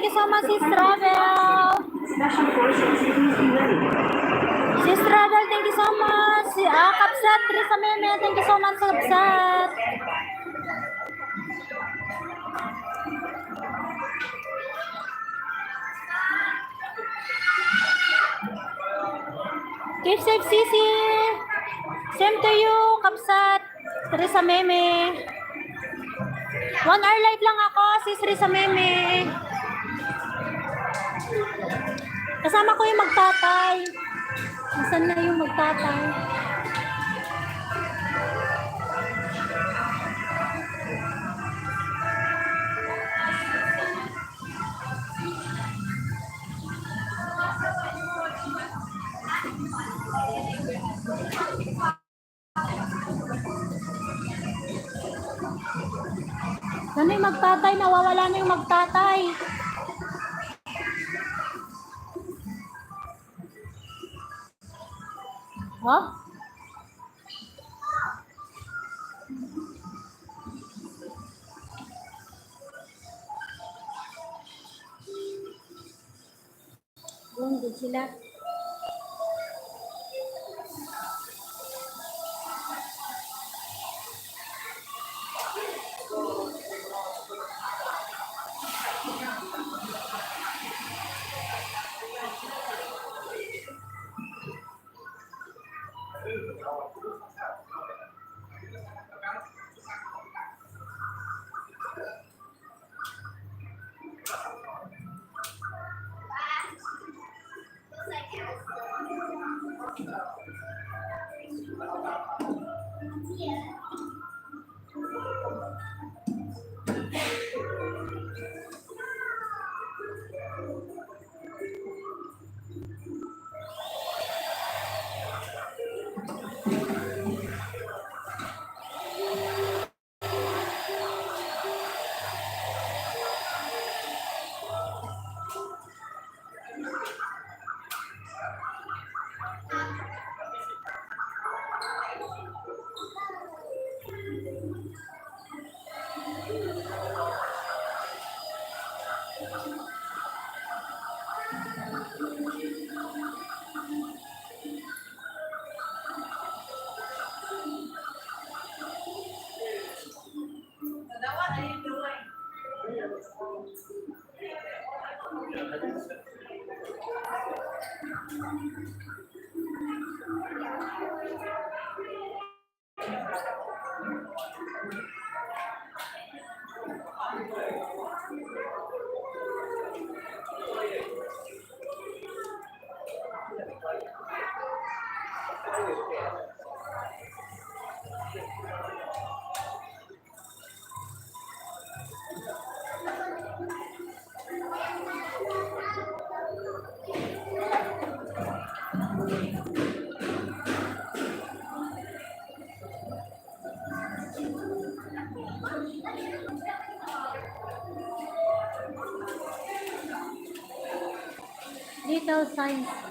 you so much, Sis Travel. Special forces, please be ready. Sis Travel, thank you so much. Kapsat, Teresa Meme, thank you so much, Kapsat. Keep safe, Sisi. Same to you, Kapsat, Teresa Meme. 1 hour live lang ako, Sis Teresa Meme. Kasama ko yung magtatay. Nasaan na yung magtatay? Ano yung magtatay? Nawawala na yung magtatay. Huh? Doon sila. Little science.